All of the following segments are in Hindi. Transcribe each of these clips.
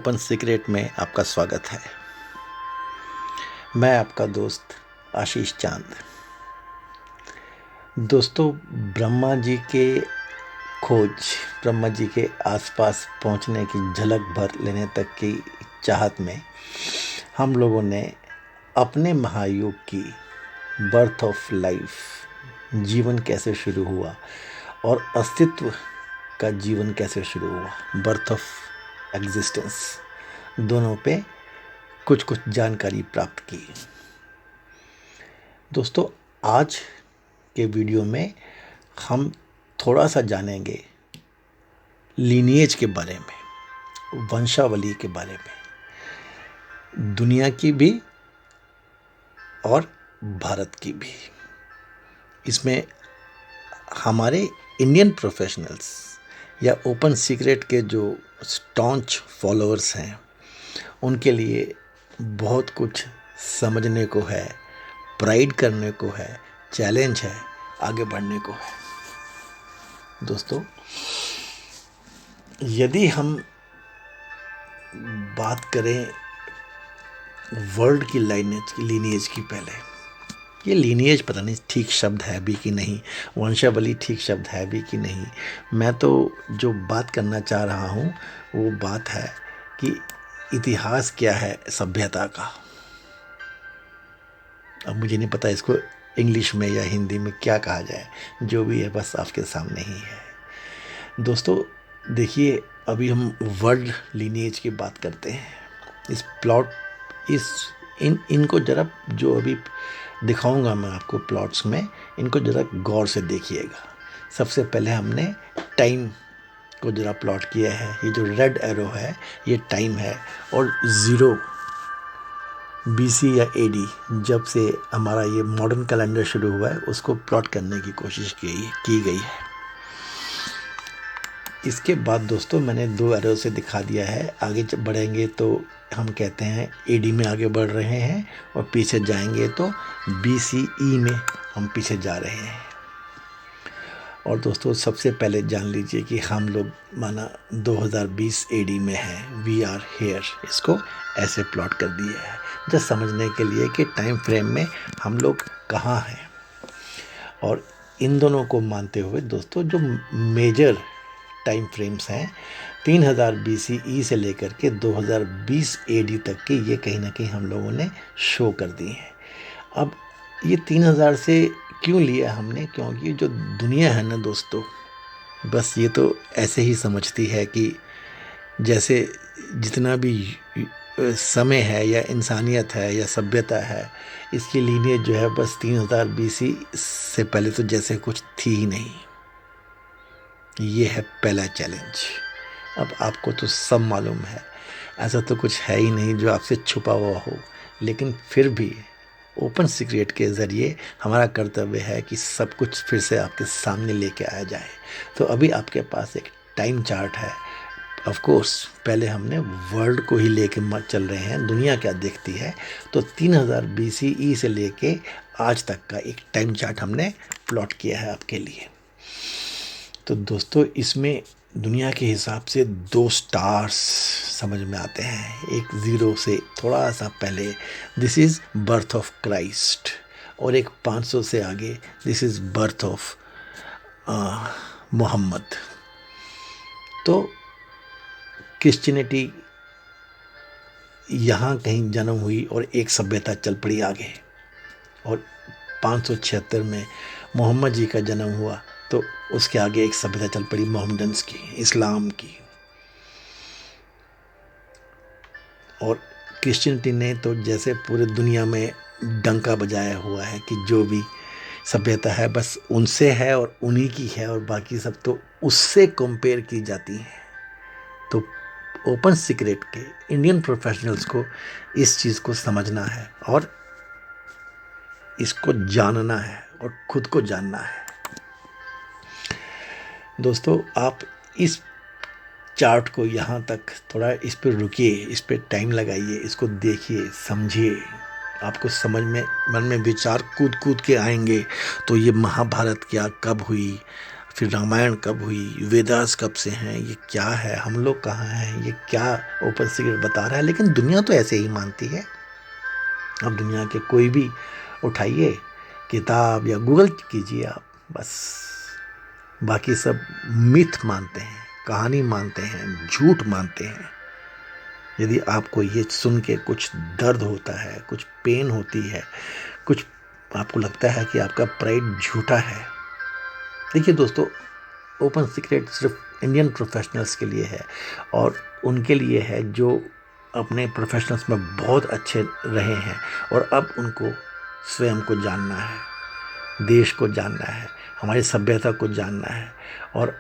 ओपन सीक्रेट में आपका स्वागत है। मैं आपका दोस्त आशीष चांद। दोस्तों, ब्रह्मा जी के खोज, ब्रह्मा जी के आसपास पहुंचने की झलक भर लेने तक की चाहत में हम लोगों ने अपने महायुग की बर्थ ऑफ लाइफ, जीवन कैसे शुरू हुआ और अस्तित्व का जीवन कैसे शुरू हुआ, बर्थ ऑफ एग्जिस्टेंस, दोनों पे कुछ कुछ जानकारी प्राप्त की। दोस्तों, आज के वीडियो में हम थोड़ा सा जानेंगे लीनिएज के बारे में, वंशावली के बारे में, दुनिया की भी और भारत की भी। इसमें हमारे इंडियन प्रोफेशनल्स या ओपन सीक्रेट के जो स्टॉन्च फॉलोअर्स हैं, उनके लिए बहुत कुछ समझने को है, प्राइड करने को है, चैलेंज है, आगे बढ़ने को है। दोस्तों, यदि हम बात करें वर्ल्ड की लीनिएज की, पहले ये लीनिएज पता नहीं ठीक शब्द है भी कि नहीं, वंशावली ठीक शब्द है भी कि नहीं। मैं तो जो बात करना चाह रहा हूँ वो बात है कि इतिहास क्या है सभ्यता का। अब मुझे नहीं पता इसको इंग्लिश में या हिंदी में क्या कहा जाए, जो भी है बस आपके सामने ही है। दोस्तों देखिए, अभी हम वर्ल्ड लीनिएज की बात करते हैं। इस प्लॉट इनको जरा जो अभी दिखाऊंगा मैं आपको प्लॉट्स में, इनको जरा गौर से देखिएगा। सबसे पहले हमने टाइम को जरा प्लॉट किया है। ये जो रेड एरो है ये टाइम है, और 0 BC या AD, जब से हमारा ये मॉडर्न कैलेंडर शुरू हुआ है, उसको प्लॉट करने की कोशिश की गई है। इसके बाद दोस्तों मैंने 2 एरो से दिखा दिया है। आगे जब बढ़ेंगे तो हम कहते हैं AD में आगे बढ़ रहे हैं, और पीछे जाएंगे तो BCE में हम पीछे जा रहे हैं। और दोस्तों सबसे पहले जान लीजिए कि हम लोग माना 2020 AD में हैं, वी आर हेयर। इसको ऐसे प्लॉट कर दिया है जस्ट समझने के लिए कि टाइम फ्रेम में हम लोग कहाँ हैं। और इन दोनों को मानते हुए दोस्तों जो मेजर टाइम फ्रेम्स हैं, 3000 BCE से लेकर के 2020 AD तक की, ये कहीं ना कहीं हम लोगों ने शो कर दी हैं। अब ये 3000 से क्यों लिया हमने? क्योंकि जो दुनिया है ना दोस्तों, बस ये तो ऐसे ही समझती है कि जैसे जितना भी समय है या इंसानियत है या सभ्यता है, इसकी लीनिएज जो है बस 3000 BC से पहले तो जैसे कुछ थी ही नहीं। ये है पहला चैलेंज। अब आपको तो सब मालूम है, ऐसा तो कुछ है ही नहीं जो आपसे छुपा हुआ हो, लेकिन फिर भी ओपन सीक्रेट के ज़रिए हमारा कर्तव्य है कि सब कुछ फिर से आपके सामने लेके आया जाए। तो अभी आपके पास एक टाइम चार्ट है। ऑफ कोर्स पहले हमने वर्ल्ड को ही लेके चल रहे हैं, दुनिया क्या देखती है। तो 3000 BCE से लेके आज तक का एक टाइम चार्ट हमने प्लॉट किया है आपके लिए। तो दोस्तों इसमें दुनिया के हिसाब से 2 स्टार्स समझ में आते हैं। एक 0 से थोड़ा सा पहले, this is birth of Christ, और एक 500 से आगे, this is birth of Muhammad. तो क्रिश्चियनिटी यहाँ कहीं जन्म हुई और एक सभ्यता चल पड़ी आगे, और 576 में मोहम्मद जी का जन्म हुआ, तो उसके आगे एक सभ्यता चल पड़ी मोहम्मदन्स की, इस्लाम की। और क्रिश्चियनिटी ने तो जैसे पूरे दुनिया में डंका बजाया हुआ है कि जो भी सभ्यता है बस उनसे है और उन्हीं की है, और बाकी सब तो उससे कंपेयर की जाती है। तो ओपन सीक्रेट के इंडियन प्रोफेशनल्स को इस चीज़ को समझना है और इसको जानना है और खुद को जानना है। दोस्तों आप इस चार्ट को यहाँ तक थोड़ा इस पर रुकिए, इस पर टाइम लगाइए, इसको देखिए, समझिए। आपको समझ में, मन में विचार कूद कूद के आएंगे। तो ये महाभारत क्या, कब हुई, फिर रामायण कब हुई, वेदास कब से हैं, ये क्या है, हम लोग कहाँ हैं, ये क्या ओपन सीक्रेट बता रहा है। लेकिन दुनिया तो ऐसे ही मानती है। अब दुनिया के कोई भी उठाइए किताब या गूगल कीजिए आप, बस बाकी सब मिथ मानते हैं, कहानी मानते हैं, झूठ मानते हैं। यदि आपको ये सुन के कुछ दर्द होता है, कुछ पेन होती है, कुछ आपको लगता है कि आपका प्राइड झूठा है, देखिए दोस्तों, ओपन सीक्रेट सिर्फ इंडियन प्रोफेशनल्स के लिए है और उनके लिए है जो अपने प्रोफेशनल्स में बहुत अच्छे रहे हैं और अब उनको स्वयं को जानना है, देश को जानना है, हमारी सभ्यता को जानना है और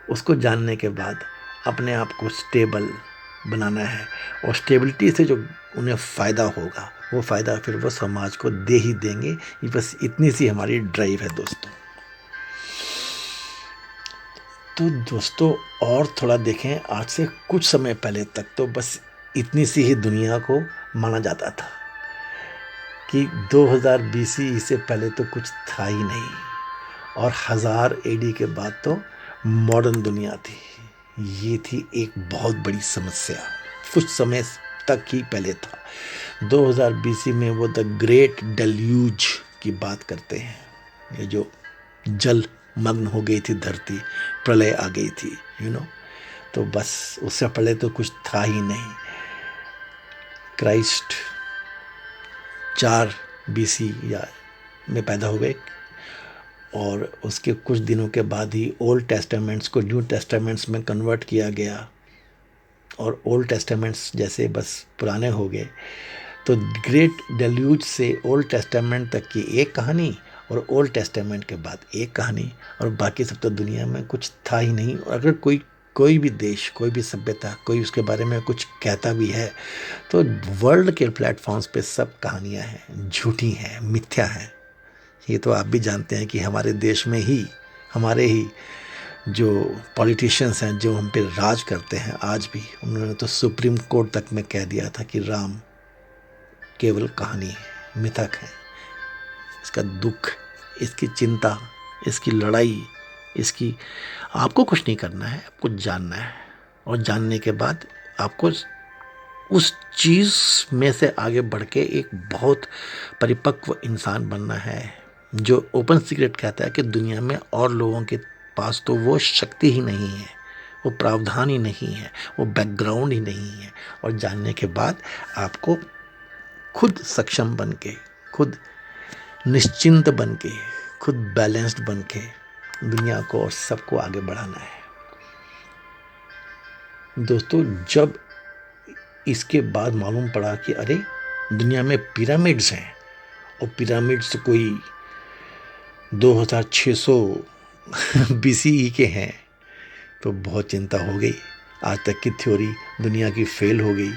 उसको जानने के बाद अपने आप को स्टेबल बनाना है। और स्टेबिलिटी से जो उन्हें फ़ायदा होगा वो फ़ायदा फिर वो समाज को दे ही देंगे। ये बस इतनी सी हमारी ड्राइव है दोस्तों। तो दोस्तों और थोड़ा देखें, आज से कुछ समय पहले तक तो बस इतनी सी ही दुनिया को माना जाता था कि 2000 BCE से पहले तो कुछ था ही नहीं और 1000 AD के बाद तो मॉडर्न दुनिया थी। ये थी एक बहुत बड़ी समस्या। कुछ समय तक ही पहले था, 2000 BC में वो द ग्रेट डेल्यूज की बात करते हैं, ये जो जल मग्न हो गई थी धरती, प्रलय आ गई थी, तो बस उससे पहले तो कुछ था ही नहीं। क्राइस्ट 4 BC या में पैदा हुए और उसके कुछ दिनों के बाद ही ओल्ड टेस्टामेंट्स को न्यू टेस्टामेंट्स में कन्वर्ट किया गया और ओल्ड टेस्टामेंट्स जैसे बस पुराने हो गए। तो ग्रेट डेल्यूज से ओल्ड टेस्टामेंट तक की एक कहानी और ओल्ड टेस्टामेंट के बाद एक कहानी और बाकी सब तो दुनिया में कुछ था ही नहीं। और अगर कोई भी देश, कोई भी सभ्यता, कोई उसके बारे में कुछ कहता भी है तो वर्ल्ड के प्लेटफॉर्म्स पे सब कहानियां हैं, झूठी हैं, मिथ्या हैं। ये तो आप भी जानते हैं कि हमारे देश में ही हमारे ही जो पॉलिटिशियंस हैं जो हम पे राज करते हैं आज भी, उन्होंने तो सुप्रीम कोर्ट तक में कह दिया था कि राम केवल कहानी है, मिथक है। इसका दुख, इसकी चिंता, इसकी लड़ाई, इसकी आपको कुछ नहीं करना है, आपको जानना है और जानने के बाद आपको उस चीज़ में से आगे बढ़ के एक बहुत परिपक्व इंसान बनना है। जो ओपन सीक्रेट कहता है कि दुनिया में और लोगों के पास तो वो शक्ति ही नहीं है, वो प्रावधान ही नहीं है, वो बैकग्राउंड ही नहीं है। और जानने के बाद आपको खुद सक्षम बन के, खुद निश्चिंत बन के, खुद बैलेंस्ड बन के दुनिया को और सबको आगे बढ़ाना है। दोस्तों जब इसके बाद मालूम पड़ा कि अरे दुनिया में पिरामिड्स हैं और पिरामिड्स कोई 2600 BCE के हैं, तो बहुत चिंता हो गई। आज तक की थ्योरी दुनिया की फेल हो गई।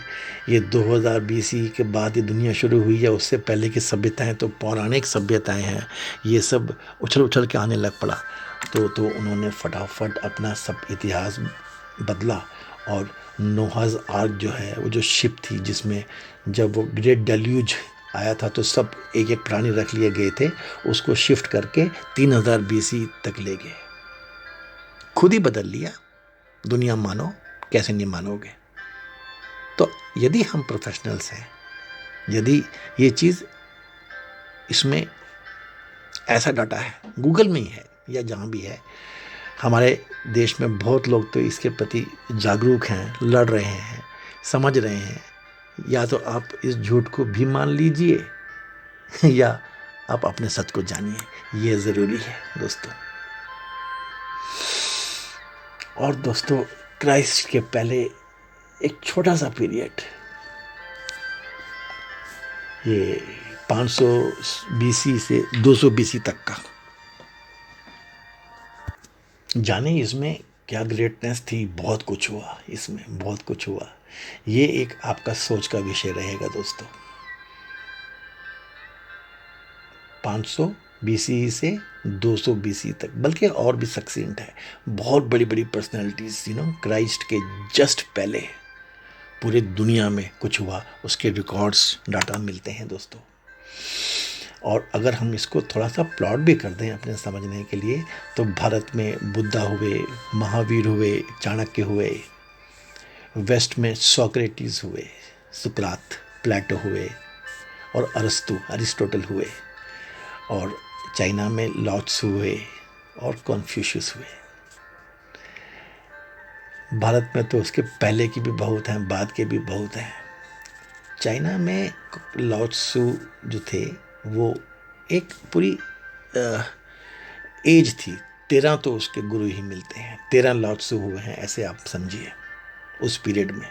ये 2000 BCE के बाद ये दुनिया शुरू हुई है, उससे पहले की सभ्यताएं तो पौराणिक सभ्यताएं हैं, ये सब उछल उछल के आने लग पड़ा। तो उन्होंने फटाफट अपना सब इतिहास बदला और नोहाज आर्क जो है, वो जो शिप थी जिसमें जब वो ग्रेट डेल्यूज आया था तो सब एक एक प्राणी रख लिए गए थे, उसको शिफ्ट करके 3000 BC तक ले गए। खुद ही बदल लिया। दुनिया मानो, कैसे नहीं मानोगे। तो यदि हम प्रोफेशनल्स हैं, यदि ये चीज़ इसमें ऐसा डाटा है, गूगल में ही है या जहाँ भी है, हमारे देश में बहुत लोग तो इसके प्रति जागरूक हैं, लड़ रहे हैं, समझ रहे हैं। या तो आप इस झूठ को भी मान लीजिए या आप अपने सच को जानिए, ये ज़रूरी है दोस्तों। और दोस्तों क्राइस्ट के पहले एक छोटा सा पीरियड, ये 500 BC से 200 BC तक का, जाने इसमें क्या ग्रेटनेस थी। बहुत कुछ हुआ इसमें, बहुत कुछ हुआ। ये एक आपका सोच का विषय रहेगा दोस्तों। 500 BCE से 200 BC तक, बल्कि और भी सक्सेंट है। बहुत बड़ी बड़ी पर्सनैलिटीज, क्राइस्ट के जस्ट पहले पूरे दुनिया में कुछ हुआ, उसके रिकॉर्ड्स, डाटा मिलते हैं दोस्तों। और अगर हम इसको थोड़ा सा प्लॉट भी कर दें अपने समझने के लिए, तो भारत में बुद्धा हुए, महावीर हुए, चाणक्य हुए, वेस्ट में सोक्रेटिस हुए, सुकरात, प्लेटो हुए, और अरस्तु, अरिस्टोटल हुए, और चाइना में लाओ त्सु हुए और कन्फ्यूशियस हुए। भारत में तो उसके पहले की भी बहुत हैं, बाद के भी बहुत हैं। चाइना में लाओ त्सु जो थे वो एक पूरी एज थी, 13 तो उसके गुरु ही मिलते हैं, 13 लाओ त्सु हुए हैं, ऐसे आप समझिए उस पीरियड में।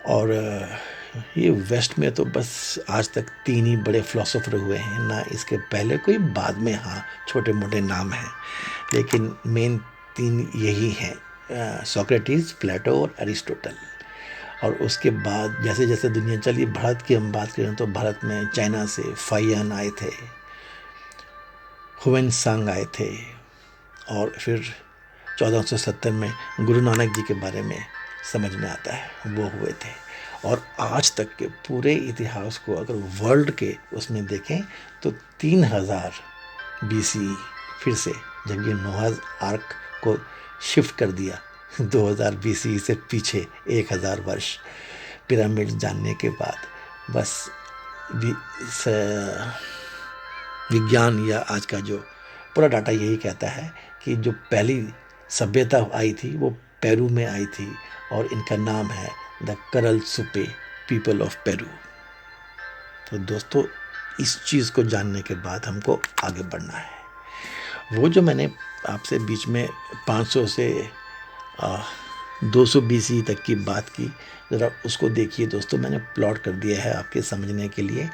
और ये वेस्ट में तो बस आज तक 3 ही बड़े फिलोसोफर हुए हैं, ना इसके पहले कोई, बाद में हाँ छोटे मोटे नाम हैं, लेकिन मेन 3 यही हैं, सोक्रेटिस, प्लेटो और अरिस्टोटल। और उसके बाद जैसे जैसे दुनिया चली, भारत की हम बात करें तो भारत में चाइना से फाइयान आए थे, हुएनसांग आए थे, और फिर 1470 में गुरु नानक जी के बारे में समझ में आता है वो हुए थे। और आज तक के पूरे इतिहास को अगर वर्ल्ड के उसमें देखें तो 3000 BCE फिर से, जब ये नोआज आर्क को शिफ्ट कर दिया 2000 BCE से पीछे 1000 वर्ष पिरामिड जानने के बाद, बस विज्ञान या आज का जो पूरा डाटा यही कहता है कि जो पहली सभ्यता आई थी वो पेरू में आई थी, और इनका नाम है द करल सुपे पीपल ऑफ पेरू। तो दोस्तों, इस चीज़ को जानने के बाद हमको आगे बढ़ना है। वो जो मैंने आपसे बीच में 500 से 200 BCE तक की बात की, ज़रा उसको देखिए दोस्तों, मैंने प्लॉट कर दिया है आपके समझने के लिए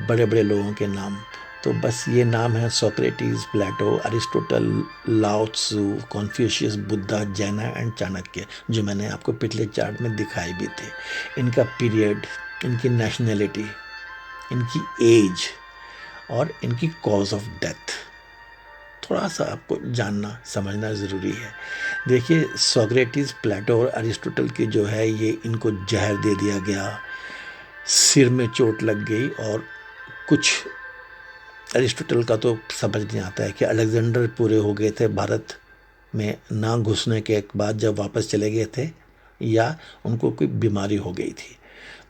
बड़े बड़े लोगों के नाम। तो बस ये नाम है सोक्रेटिस, प्लेटो, अरिस्टोटल, लाओ त्सु, कन्फ्यूशियस, बुद्धा, जैना एंड चाणक्य, जो मैंने आपको पिछले चार्ट में दिखाए भी थे। इनका पीरियड, इनकी नेशनैलिटी, इनकी एज और इनकी कॉज ऑफ डेथ थोड़ा सा आपको जानना समझना ज़रूरी है। देखिए, सोक्रेटिस, प्लेटो और अरिस्टोटल की जो है ये, इनको जहर दे दिया गया, सिर में चोट लग गई, और कुछ अरिस्टोटल का तो समझ नहीं आता है कि अलेक्जेंडर पूरे हो गए थे भारत में ना घुसने के बाद, जब वापस चले गए थे, या उनको कोई बीमारी हो गई थी।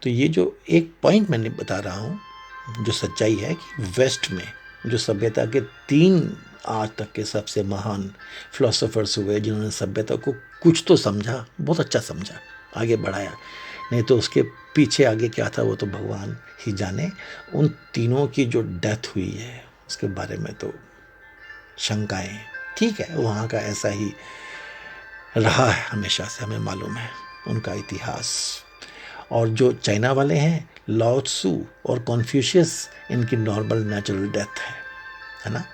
तो ये जो एक पॉइंट मैंने बता रहा हूँ जो सच्चाई है कि वेस्ट में जो सभ्यता के 3 आज तक के सबसे महान फिलोसोफर्स हुए, जिन्होंने सभ्यता को कुछ तो समझा, बहुत अच्छा समझा, आगे बढ़ाया, नहीं तो उसके पीछे आगे क्या था वो तो भगवान ही जाने। उन तीनों की जो डेथ हुई है उसके बारे में तो शंकाएं, ठीक है, वहाँ का ऐसा ही रहा है हमेशा से, हमें मालूम है उनका इतिहास। और जो चाइना वाले हैं, लाओ त्सु और कन्फ्यूशियस, इनकी नॉर्मल नेचुरल डेथ है ना।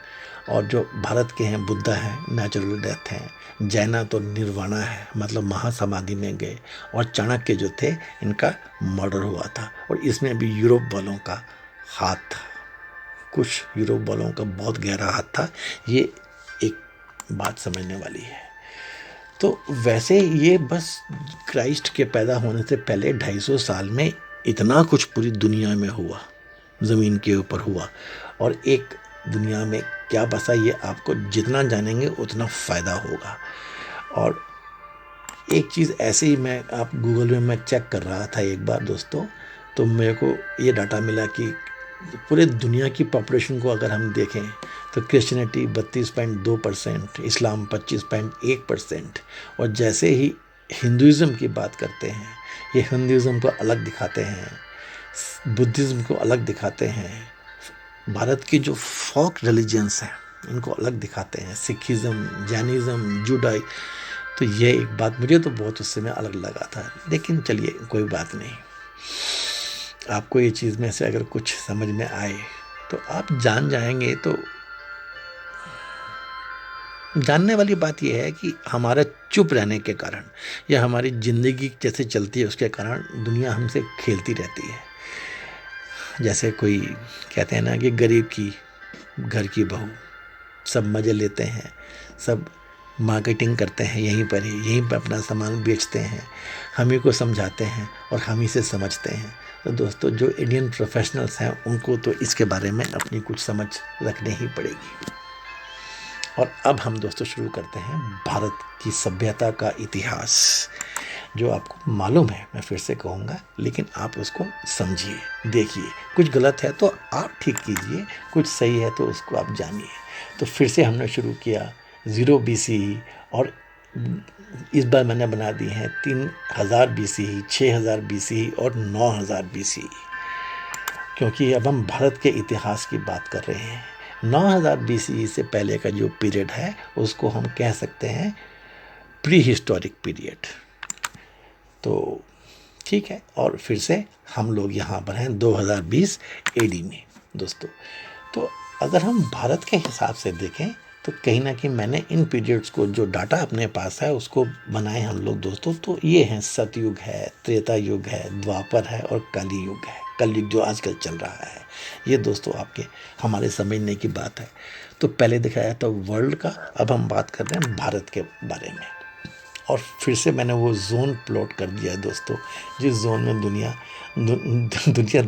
और जो भारत के हैं, बुद्धा हैं, नेचुरल डेथ हैं। जैना तो निर्वाणा है, मतलब महासमाधि में गए। और चाणक्य जो थे, इनका मर्डर हुआ था, और इसमें भी यूरोप वालों का हाथ था, कुछ यूरोप वालों का बहुत गहरा हाथ था। ये एक बात समझने वाली है। तो वैसे ये बस क्राइस्ट के पैदा होने से पहले 250 साल में इतना कुछ पूरी दुनिया में हुआ, ज़मीन के ऊपर हुआ। और एक दुनिया में क्या बसा, ये आपको जितना जानेंगे उतना फ़ायदा होगा। और एक चीज़ ऐसे ही आप गूगल में मैं चेक कर रहा था एक बार दोस्तों, तो मेरे को ये डाटा मिला कि पूरे दुनिया की पॉपुलेशन को अगर हम देखें तो क्रिश्चियनिटी 32.2%, इस्लाम 25.1%, और जैसे ही हिंदुज़म की बात करते हैं, ये हिंदुज़म को अलग दिखाते हैं, बुद्धिज़्म को अलग दिखाते हैं, भारत की जो फोक रिलीजन्स हैं इनको अलग दिखाते हैं, सिखिज़्म, जैनिज़्म, जुडाई। तो ये एक बात मुझे तो बहुत उससे में अलग लगा था, लेकिन चलिए कोई बात नहीं। आपको ये चीज़ में से अगर कुछ समझ में आए तो आप जान जाएंगे। तो जानने वाली बात यह है कि हमारा चुप रहने के कारण या हमारी ज़िंदगी जैसे चलती है उसके कारण दुनिया हमसे खेलती रहती है। जैसे कोई कहते हैं ना कि गरीब की घर की बहू, सब मज़े लेते हैं, सब मार्केटिंग करते हैं यहीं पर ही, यहीं पर अपना सामान बेचते हैं, हम ही को समझाते हैं और हम ही से समझते हैं। तो दोस्तों जो इंडियन प्रोफेशनल्स हैं उनको तो इसके बारे में अपनी कुछ समझ रखनी ही पड़ेगी। और अब हम दोस्तों शुरू करते हैं भारत की सभ्यता का इतिहास, जो आपको मालूम है, मैं फिर से कहूँगा, लेकिन आप उसको समझिए, देखिए। कुछ गलत है तो आप ठीक कीजिए, कुछ सही है तो उसको आप जानिए। तो फिर से हमने शुरू किया 0 BCE, और इस बार मैंने बना दी हैं 3000 BCE, 6000 BCE और 9000 BCE, क्योंकि अब हम भारत के इतिहास की बात कर रहे हैं। 9000 BCE से पहले का जो पीरियड है उसको हम कह सकते हैं प्री हिस्टोरिक पीरियड। तो ठीक है, और फिर से हम लोग यहाँ पर हैं 2020 AD में दोस्तों। तो अगर हम भारत के हिसाब से देखें तो कहीं ना कहीं मैंने इन पीरियड्स को, जो डाटा अपने पास है उसको बनाए हम लोग दोस्तों। तो ये हैं सतयुग है, त्रेता युग है, द्वापर है और कली युग है। कलयुग जो आजकल चल रहा है, ये दोस्तों आपके हमारे समझने की बात है। तो पहले दिखाया था वर्ल्ड का, अब हम बात कर रहे हैं भारत के बारे में। और फिर से मैंने वो जोन प्लॉट कर दिया है दोस्तों, जिस जोन में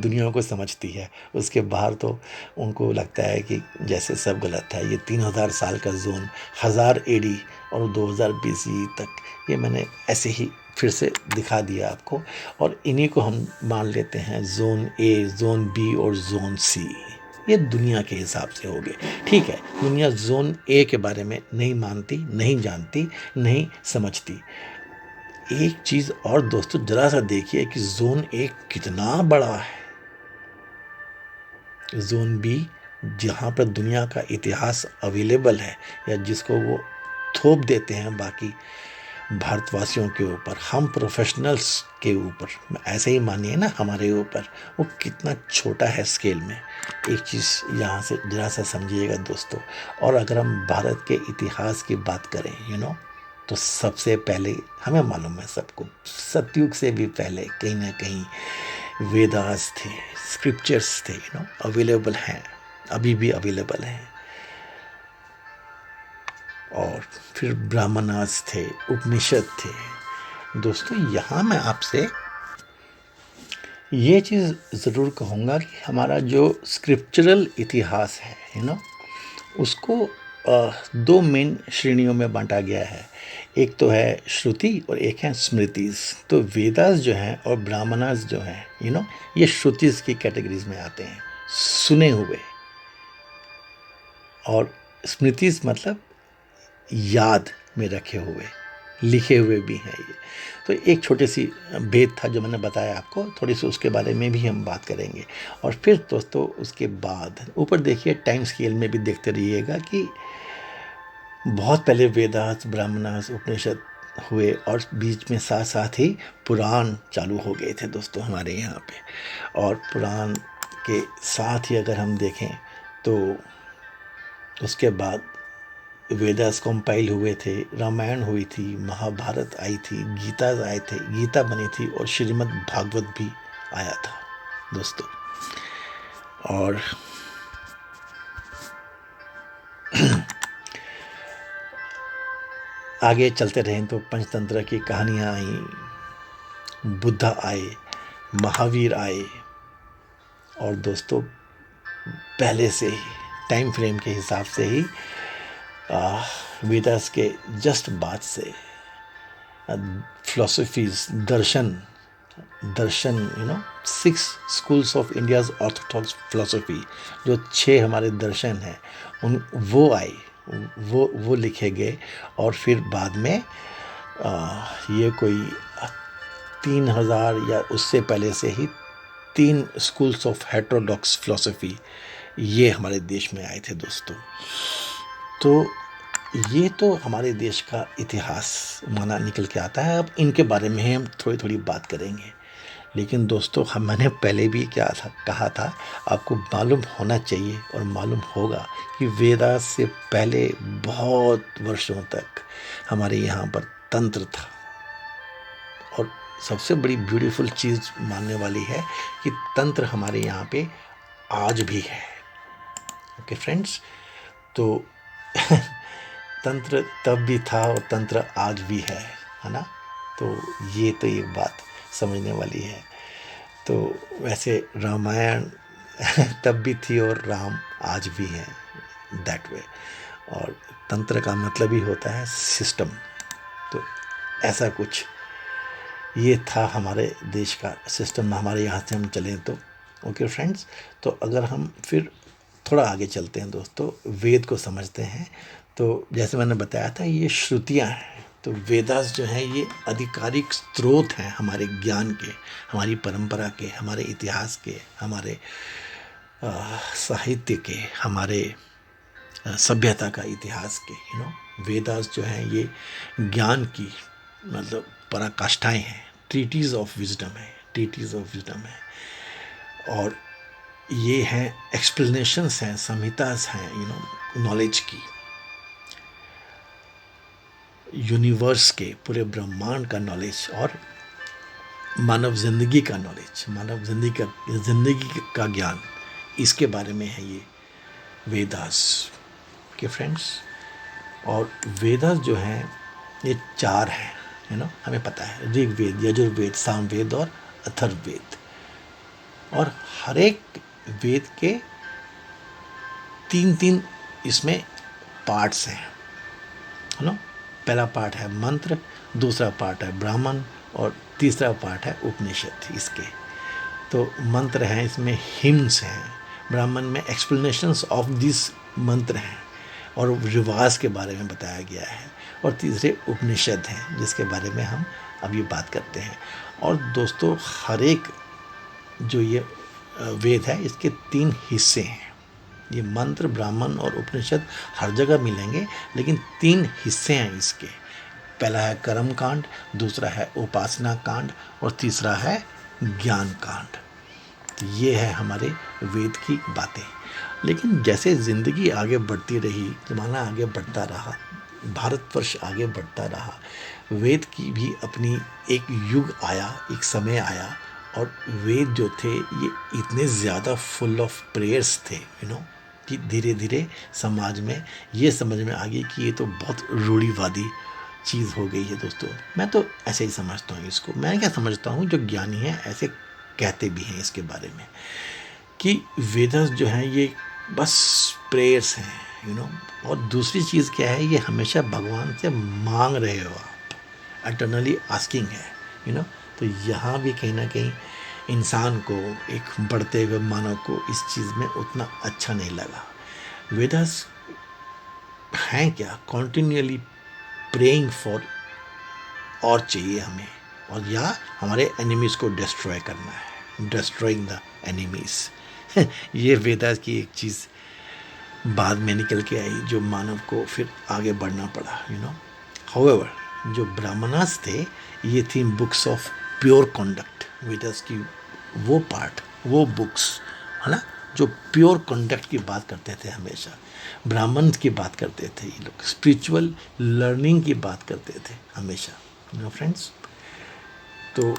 दुनिया को समझती है। उसके बाहर तो उनको लगता है कि जैसे सब गलत है। ये 3000 साल का जोन, 1000 AD और 2000 BCE तक, ये मैंने ऐसे ही फिर से दिखा दिया आपको। और इन्हीं को हम मान लेते हैं जोन A, जोन B और जोन C। ये दुनिया के हिसाब से हो गए, ठीक है। दुनिया जोन A के बारे में नहीं मानती, नहीं जानती, नहीं समझती। एक चीज और दोस्तों, जरा सा देखिए कि जोन A कितना बड़ा है। जोन B, जहाँ पर दुनिया का इतिहास अवेलेबल है, या जिसको वो थोप देते हैं बाकी भारतवासियों के ऊपर, हम प्रोफेशनल्स के ऊपर, ऐसे ही मानिए ना, हमारे ऊपर, वो कितना छोटा है स्केल में। एक चीज़ यहाँ से जरा सा समझिएगा दोस्तों। और अगर हम भारत के इतिहास की बात करें तो सबसे पहले हमें मालूम है सबको, सतयुग से भी पहले कहीं ना कहीं वेदास थे, स्क्रिप्चर्स थे, अवेलेबल हैं, अभी भी अवेलेबल हैं। और फिर ब्राह्मणास थे, उपनिषद थे दोस्तों। यहाँ मैं आपसे ये चीज़ ज़रूर कहूँगा कि हमारा जो स्क्रिप्चरल इतिहास है उसको दो मेन श्रेणियों में बांटा गया है। एक तो है श्रुति और एक है स्मृतिज। तो वेदास जो हैं और ब्राह्मणास जो हैं ये श्रुतिज की कैटेगरीज में आते हैं, सुने हुए। और स्मृतिज मतलब याद में रखे हुए, लिखे हुए भी हैं ये। तो एक छोटी सी भेद था जो मैंने बताया आपको, थोड़ी सी उसके बारे में भी हम बात करेंगे। और फिर दोस्तों उसके बाद ऊपर देखिए, टाइम स्केल में भी देखते रहिएगा कि बहुत पहले वेदास, ब्राह्मणास, उपनिषद हुए, और बीच में साथ साथ ही पुराण चालू हो गए थे दोस्तों हमारे यहाँ पे। और पुराण के साथ ही अगर हम देखें तो उसके बाद वेदास कंपाइल हुए थे, रामायण हुई थी, महाभारत आई थी, गीता आए थे, गीता बनी थी, और श्रीमद् भागवत भी आया था दोस्तों। और आगे चलते रहें तो पंचतंत्र की कहानियाँ आई, बुद्ध आए, महावीर आए। और दोस्तों पहले से ही टाइम फ्रेम के हिसाब से ही वेदास के जस्ट बाद से philosophies, Darshan 6 schools of India's Orthodox philosophy, जो 6 हमारे दर्शन हैं वो आए, वो लिखे गए। और फिर बाद में ये कोई 3000 या उससे पहले से ही 3 स्कूल्स ऑफ हेटेरोडॉक्स फिलोसफी ये हमारे देश में आए थे दोस्तों। तो ये तो हमारे देश का इतिहास माना निकल के आता है। अब इनके बारे में हम थोड़ी बात करेंगे। लेकिन दोस्तों मैंने पहले भी कहा था, आपको मालूम होना चाहिए और मालूम होगा कि वेदास से पहले बहुत वर्षों तक हमारे यहाँ पर तंत्र था। और सबसे बड़ी ब्यूटीफुल चीज़ मानने वाली है कि तंत्र हमारे यहाँ पे आज भी है। ओके फ्रेंड्स, तो तंत्र तब भी था और तंत्र आज भी है ना। तो ये तो एक बात समझने वाली है। तो वैसे रामायण तब भी थी और राम आज भी है, दैट वे। और तंत्र का मतलब ही होता है सिस्टम। तो ऐसा कुछ ये था हमारे देश का सिस्टम, हमारे यहाँ से हम चलें तो। ओके फ्रेंड्स, तो अगर हम फिर थोड़ा आगे चलते हैं दोस्तों, वेद को समझते हैं। तो जैसे मैंने बताया था, ये श्रुतियाँ हैं। तो वेदास जो हैं ये आधिकारिक स्रोत हैं हमारे ज्ञान के, हमारी परंपरा के, हमारे इतिहास के, हमारे साहित्य के, हमारे सभ्यता का इतिहास के। वेदास जो हैं ये ज्ञान की मतलब पराकाष्ठाएं हैं, ट्रीटीज ऑफ विजडम है, ट्रीटीज ऑफ विजडम है। और ये हैं एक्सप्लेनेशंस हैं, संहितास हैं नॉलेज की, यूनिवर्स के, पूरे ब्रह्मांड का नॉलेज और मानव जिंदगी का नॉलेज, मानव जिंदगी का ज्ञान, इसके बारे में है ये वेदास के फ्रेंड्स। और वेदास जो हैं ये 4 हैं, हमें पता है, ऋग्वेद, यजुर्वेद, सामवेद और अथर्ववेद। और हर एक वेद के 3 इसमें पार्ट्स हैं, पहला पार्ट है मंत्र, दूसरा पार्ट है ब्राह्मण और तीसरा पार्ट है उपनिषद इसके। तो मंत्र हैं, इसमें हिम्स हैं, ब्राह्मण में एक्सप्लेनेशंस ऑफ दिस मंत्र हैं और रिवाज के बारे में बताया गया है, और तीसरे उपनिषद हैं जिसके बारे में हम अभी बात करते हैं। और दोस्तों हर एक जो ये वेद है इसके 3 हिस्से हैं। ये मंत्र, ब्राह्मण और उपनिषद हर जगह मिलेंगे, लेकिन 3 हिस्से हैं इसके। पहला है कर्म कांड, दूसरा है उपासना कांड और तीसरा है ज्ञान कांड। तो ये है हमारे वेद की बातें। लेकिन जैसे ज़िंदगी आगे बढ़ती रही, ज़माना आगे बढ़ता रहा, भारतवर्ष आगे बढ़ता रहा, वेद की भी अपनी एक युग आया, एक समय आया। और वेद जो थे ये इतने ज़्यादा फुल ऑफ प्रेयर्स थे, कि धीरे धीरे समाज में ये समझ में आ गई कि ये तो बहुत रूढ़िवादी चीज़ हो गई है दोस्तों। मैं तो ऐसे ही समझता हूँ इसको। मैं क्या समझता हूँ, जो ज्ञानी हैं ऐसे कहते भी हैं इसके बारे में कि वेदास जो हैं ये बस प्रेयर्स हैं, और दूसरी चीज़ क्या है, ये हमेशा भगवान से मांग रहे हो आप, एटर्नली आस्किंग है। तो यहाँ भी कहीं ना कहीं इंसान को, एक बढ़ते हुए मानव को इस चीज़ में उतना अच्छा नहीं लगा। वेदास हैं क्या, कॉन्टिन्यूअली प्रेइंग फॉर, और चाहिए हमें, और या हमारे एनिमीज़ को डिस्ट्रॉय करना है, डिस्ट्रॉइंग द एनिमीज़। ये वेदास की एक चीज़ बाद में निकल के आई, जो मानव को फिर आगे बढ़ना पड़ा। हाउएवर जो ब्राह्मणास थे, ये थी books of pure conduct. Vedas की वो पार्ट, वो बुक्स है ना, जो प्योर कॉन्डक्ट की बात करते थे हमेशा, ब्राह्मण की बात करते थे, ये लोग स्पिरिचुअल लर्निंग की बात करते थे हमेशा। फ्रेंड्स, तो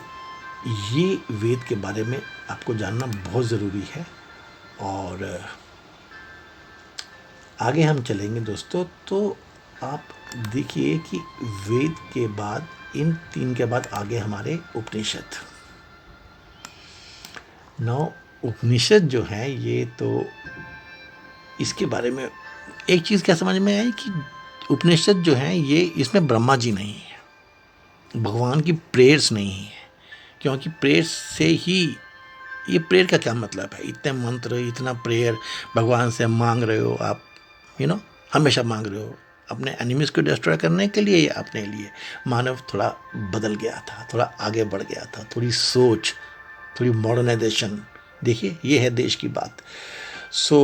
ये वेद के बारे में आपको जानना बहुत ज़रूरी है। और आगे हम चलेंगे दोस्तों, तो आप देखिए कि वेद के बाद, इन 3 के बाद आगे हमारे उपनिषद। उपनिषद जो है ये तो, इसके बारे में एक चीज़ क्या समझ में आई कि उपनिषद जो है ये, इसमें ब्रह्मा जी नहीं है, भगवान की प्रेयर्स नहीं है। क्योंकि प्रेयर से ही, ये प्रेयर का क्या मतलब है, इतने मंत्र, इतना प्रेयर भगवान से मांग रहे हो आप, हमेशा मांग रहे हो अपने एनिमीज़ को डिस्ट्रॉय करने के लिए या अपने लिए। मानव थोड़ा बदल गया था, थोड़ा आगे बढ़ गया था, थोड़ी सोच, थोड़ी मॉडर्नाइजेशन। देखिए ये है देश की बात। सो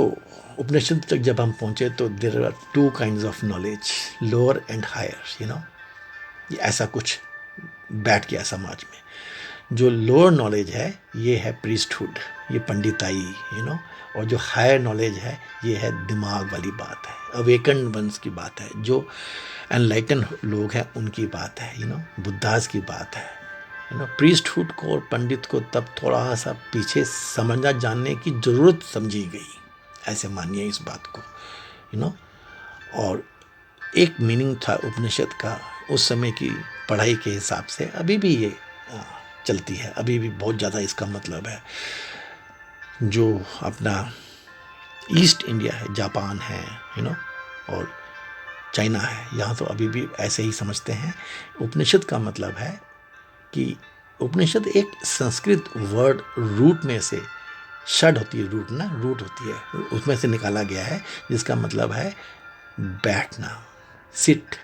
उपनिषद तक जब हम पहुँचे तो there are 2 kinds of knowledge, lower and higher. ये ऐसा कुछ बैठ गया समाज में। जो लोअर नॉलेज है ये है प्रीस्टहुड, ये पंडिताई, और जो हायर नॉलेज है ये है दिमाग वाली बात है, अवेकन्ड वंस की बात है, जो एनलाइटन लोग हैं उनकी बात है, बुद्धास की बात है। प्रीस्टहुड को और पंडित को तब थोड़ा सा पीछे समझना, जानने की ज़रूरत समझी गई, ऐसे मानिए इस बात को। और एक मीनिंग था उपनिषद का उस समय की पढ़ाई के हिसाब से, अभी भी ये चलती है, अभी भी बहुत ज़्यादा इसका मतलब है। जो अपना ईस्ट इंडिया है, जापान है, और चाइना है, यहाँ तो अभी भी ऐसे ही समझते हैं। उपनिषद का मतलब है कि उपनिषद एक संस्कृत वर्ड रूट में से, षड होती है रूट होती है, उसमें से निकाला गया है, जिसका मतलब है बैठना, sit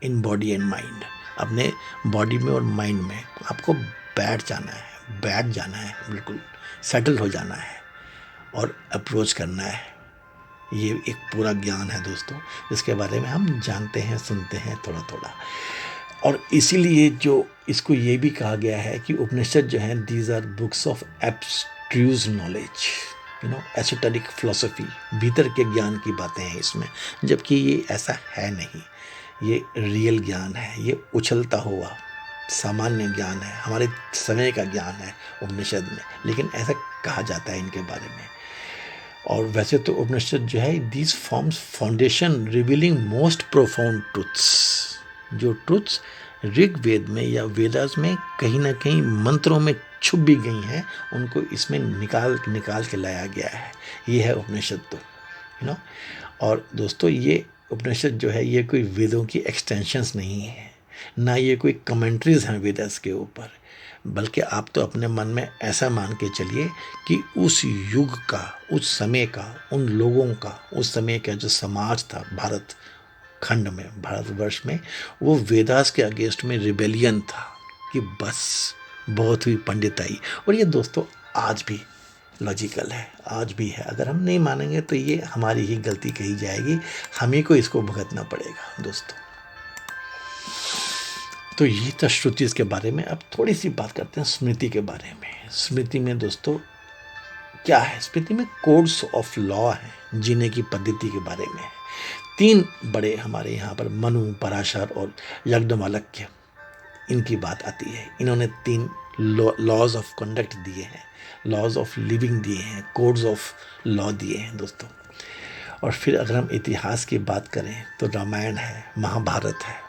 in body and mind. अपने बॉडी में और माइंड में आपको बैठ जाना है, बिल्कुल सेटल हो जाना है और अप्रोच करना है। ये एक पूरा ज्ञान है दोस्तों, जिसके बारे में हम जानते हैं, सुनते हैं थोड़ा थोड़ा। और इसीलिए जो इसको ये भी कहा गया है कि उपनिषद जो हैं, these are books of abstruse knowledge, esoteric philosophy, भीतर के ज्ञान की बातें हैं इसमें, जबकि ये ऐसा है नहीं। ये रियल ज्ञान है, ये उछलता हुआ सामान्य ज्ञान है, हमारे समय का ज्ञान है उपनिषद में, लेकिन ऐसा कहा जाता है इनके बारे में। और वैसे तो उपनिषद जो है, these forms foundation revealing most profound truths. जो ट्रुथ्स ऋग्वेद में या वेदास में कहीं ना कहीं मंत्रों में छुप भी गई हैं, उनको इसमें निकाल के लाया गया है। ये है उपनिषद तो और दोस्तों, ये उपनिषद जो है, ये कोई वेदों की एक्सटेंशंस नहीं है, ना ये कोई कमेंट्रीज हैं वेदास के ऊपर, बल्कि आप तो अपने मन में ऐसा मान के चलिए कि उस युग का, उस समय का, उन लोगों का, उस समय का जो समाज था भारत खंड में, भारतवर्ष में, वो वेदास के अगेंस्ट में रिबेलियन था कि बस बहुत हुई पंडिताई। और ये दोस्तों आज भी लॉजिकल है, आज भी है। अगर हम नहीं मानेंगे तो ये हमारी ही गलती कही जाएगी, हम ही को इसको भुगतना पड़ेगा दोस्तों। तो ये था श्रुति के बारे में। अब थोड़ी सी बात करते हैं स्मृति के बारे में। स्मृति में दोस्तों क्या है? स्मृति में कोड्स ऑफ लॉ है, जीने की पद्धति के बारे में। 3 बड़े हमारे यहाँ पर, मनु, पराशर और याज्ञवल्क्य, इनकी बात आती है। इन्होंने 3 लॉज ऑफ कंडक्ट दिए हैं, लॉज ऑफ लिविंग दिए हैं, कोड्स ऑफ लॉ दिए हैं दोस्तों। और फिर अगर हम इतिहास की बात करें तो रामायण है, महाभारत है,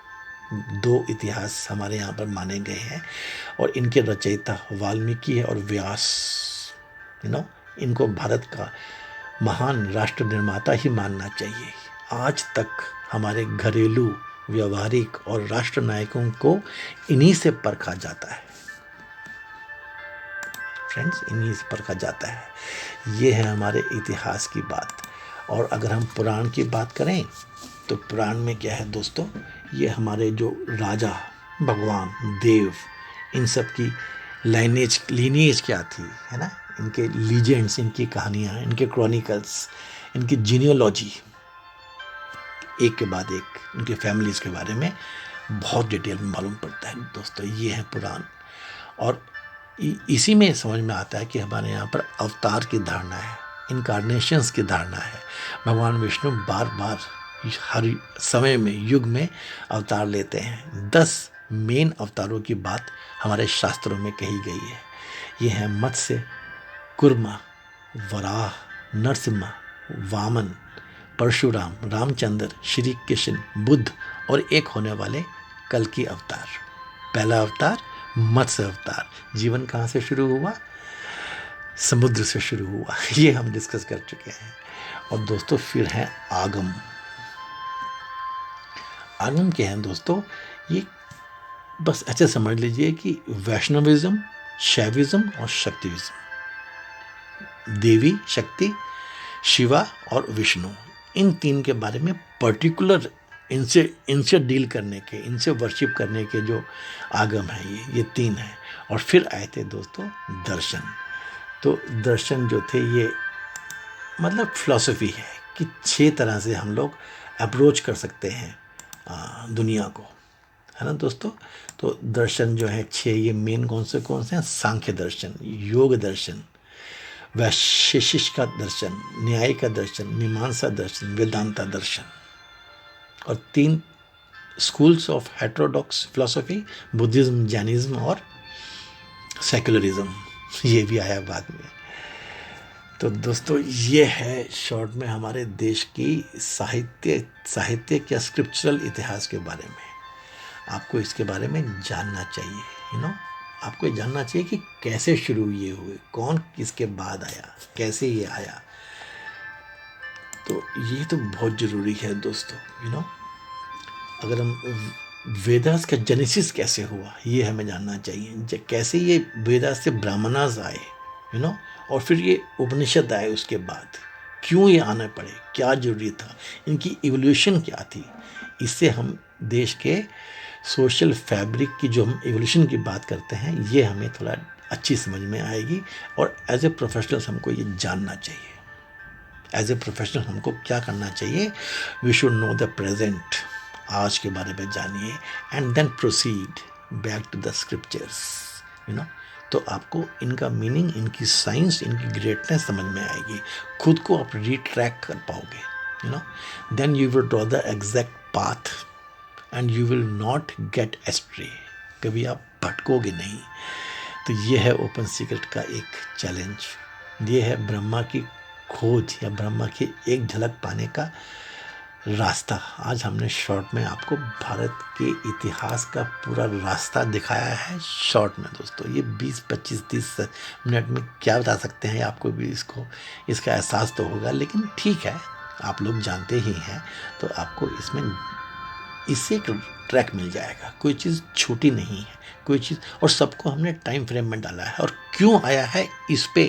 2 इतिहास हमारे यहाँ पर माने गए हैं। और इनके रचयिता वाल्मीकि है और व्यास। इनको भारत का महान राष्ट्र निर्माता ही मानना चाहिए। आज तक हमारे घरेलू, व्यवहारिक और राष्ट्र नायकों को इन्हीं से परखा जाता है फ्रेंड्स, इन्हीं से परखा जाता है। ये है हमारे इतिहास की बात। और अगर हम पुराण की बात करें तो पुराण में क्या है दोस्तों, ये हमारे जो राजा, भगवान, देव, इन सब की लीनिएज क्या थी, है ना, इनके लीजेंड्स, इनकी कहानियाँ, इनके क्रॉनिकल्स, इनकी जीनियोलॉजी, एक के बाद एक उनके फैमिलीज़ के बारे में बहुत डिटेल में मालूम पड़ता है दोस्तों। ये है पुराण। और इसी में समझ में आता है कि हमारे यहाँ पर अवतार की धारणा है, इनकारनेशंस की धारणा है। भगवान विष्णु बार बार हर समय में, युग में अवतार लेते हैं। 10 मेन अवतारों की बात हमारे शास्त्रों में कही गई है। ये हैं मत्स्य, कुर्मा, वराह, नरसिम्हा, वामन, परशुराम, रामचंद्र, श्री कृष्ण, बुद्ध और एक होने वाले कल्कि अवतार। पहला अवतार मत्स्य अवतार। जीवन कहाँ से शुरू हुआ? समुद्र से शुरू हुआ। ये हम डिस्कस कर चुके हैं। और दोस्तों फिर है आगम। आगम क्या है दोस्तों? ये बस ऐसे समझ लीजिए कि वैष्णविज्म, शैविज्म और शक्तिविज्म, देवी शक्ति, शिवा और विष्णु, इन 3 के बारे में पर्टिकुलर इनसे डील करने के, इनसे वर्शिप करने के जो आगम है, ये 3 हैं। और फिर आए थे दोस्तों दर्शन। तो दर्शन जो थे, ये मतलब फिलॉसफी है कि 6 तरह से हम लोग अप्रोच कर सकते हैं दुनिया को, है ना दोस्तों। तो दर्शन जो है 6, ये मेन कौन से हैं? सांख्य दर्शन, योग दर्शन, वैशेषिक दर्शन, न्याय का दर्शन, मीमांसा दर्शन, वेदांता दर्शन। और 3 schools of heterodox philosophy, Buddhism, Jainism और सेक्युलरिज्म, ये भी आया बाद में। तो दोस्तों ये है शॉर्ट में हमारे देश की साहित्य या स्क्रिप्चरल इतिहास के बारे में। आपको इसके बारे में जानना चाहिए, आपको ये जानना चाहिए कि कैसे शुरू ये हुए, कौन किसके बाद आया, कैसे ये आया। तो ये तो बहुत ज़रूरी है दोस्तों। अगर हम वेदास का जेनेसिस कैसे हुआ ये हमें जानना चाहिए, कैसे ये वेदास से ब्राह्मणास आए, और फिर ये उपनिषद आए उसके बाद, क्यों ये आने पड़े, क्या जरूरी था, इनकी इवोल्यूशन क्या थी। इससे हम देश के सोशल फैब्रिक की जो हम इवोल्यूशन की बात करते हैं ये हमें थोड़ा अच्छी समझ में आएगी। और एज ए प्रोफेशनल्स हमको ये जानना चाहिए। एज ए प्रोफेशनल हमको क्या करना चाहिए, we should know the present, आज के बारे में जानिए, and then proceed back to the scriptures. तो आपको इनका मीनिंग, इनकी साइंस, इनकी ग्रेटनेस समझ में आएगी, खुद को आप रिट्रैक कर पाओगे। Then you will draw the exact path and you will not get astray, कभी आप भटकोगे नहीं। तो ये है ओपन सीक्रेट का एक चैलेंज, ये है ब्रह्मा की खोज या ब्रह्मा की एक झलक पाने का रास्ता। आज हमने शॉर्ट में आपको भारत के इतिहास का पूरा रास्ता दिखाया है शॉर्ट में दोस्तों। ये 20, 25, 30 मिनट में क्या बता सकते हैं, आपको भी इसका एहसास तो होगा, लेकिन ठीक है, आप लोग जानते ही हैं, तो आपको इससे एक ट्रैक मिल जाएगा। कोई चीज़ छोटी नहीं है, कोई चीज़, और सबको हमने टाइम फ्रेम में डाला है, और क्यों आया है इस पे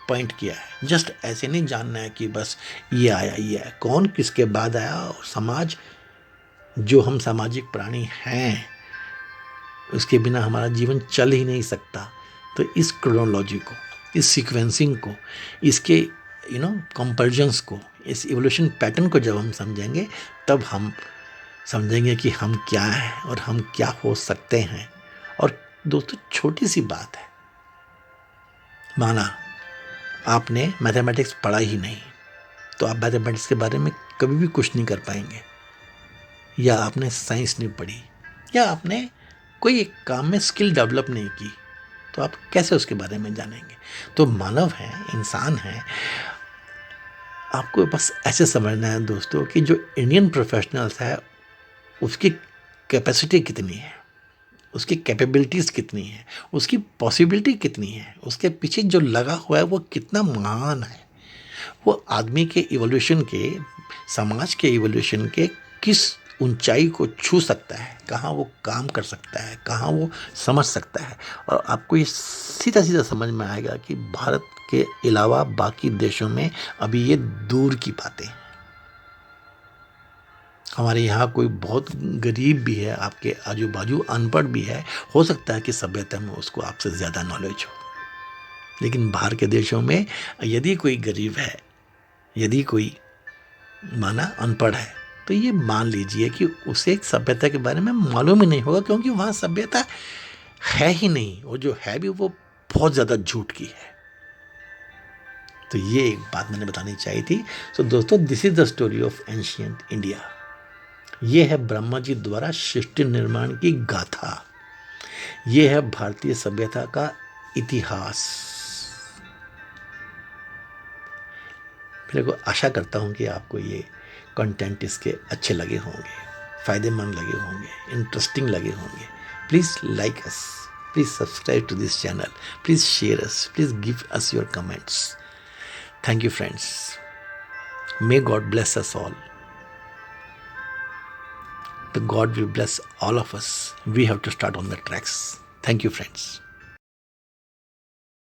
पॉइंट किया है। जस्ट ऐसे नहीं जानना है कि बस ये आया, ये आया, कौन किसके बाद आया, और समाज, जो हम सामाजिक प्राणी हैं, उसके बिना हमारा जीवन चल ही नहीं सकता। तो इस क्रोनोलॉजी को, इस सीक्वेंसिंग को, इसके कंपल्जन्स को, इस इवोल्यूशन पैटर्न को जब हम समझेंगे, तब हम समझेंगे कि हम क्या हैं और हम क्या हो सकते हैं। और दोस्तों छोटी सी बात है, माना आपने मैथमेटिक्स पढ़ा ही नहीं, तो आप मैथमेटिक्स के बारे में कभी भी कुछ नहीं कर पाएंगे, या आपने साइंस नहीं पढ़ी, या आपने कोई एक काम में स्किल डेवलप नहीं की, तो आप कैसे उसके बारे में जानेंगे। तो मानव है, इंसान है, आपको बस ऐसे समझना है दोस्तों कि जो इंडियन प्रोफेशनल्स है उसकी कैपेसिटी कितनी है, उसकी कैपेबिलिटीज़ कितनी है, उसकी पॉसिबिलिटी कितनी है, उसके पीछे जो लगा हुआ है वो कितना महान है, वो आदमी के इवोल्यूशन के, समाज के इवोल्यूशन के किस ऊंचाई को छू सकता है, कहाँ वो काम कर सकता है, कहाँ वो समझ सकता है। और आपको ये सीधा सीधा समझ में आएगा कि भारत के अलावा बाकी देशों में अभी ये दूर की बातें हैं। हमारे यहाँ कोई बहुत गरीब भी है, आपके आजू बाजू अनपढ़ भी है, हो सकता है कि सभ्यता में उसको आपसे ज़्यादा नॉलेज हो, लेकिन बाहर के देशों में यदि कोई गरीब है, यदि कोई माना अनपढ़ है, तो ये मान लीजिए कि उसे एक सभ्यता के बारे में मालूम ही नहीं होगा, क्योंकि वहाँ सभ्यता है ही नहीं, और जो है भी वो बहुत ज़्यादा झूठ की है। तो ये एक बात मैंने बतानी चाहिए थी। सो दोस्तों, this is the story of ancient India. ये है ब्रह्मा जी द्वारा सृष्टि निर्माण की गाथा, ये है भारतीय सभ्यता का इतिहास। मेरे को आशा करता हूँ कि आपको ये कंटेंट इसके अच्छे लगे होंगे, फ़ायदेमंद लगे होंगे, इंटरेस्टिंग लगे होंगे। Please like us, please subscribe to this channel, please share us, please give us your comments. Thank you friends, may God bless us all. The God will bless all of us. We have to start on the tracks. Thank you, friends.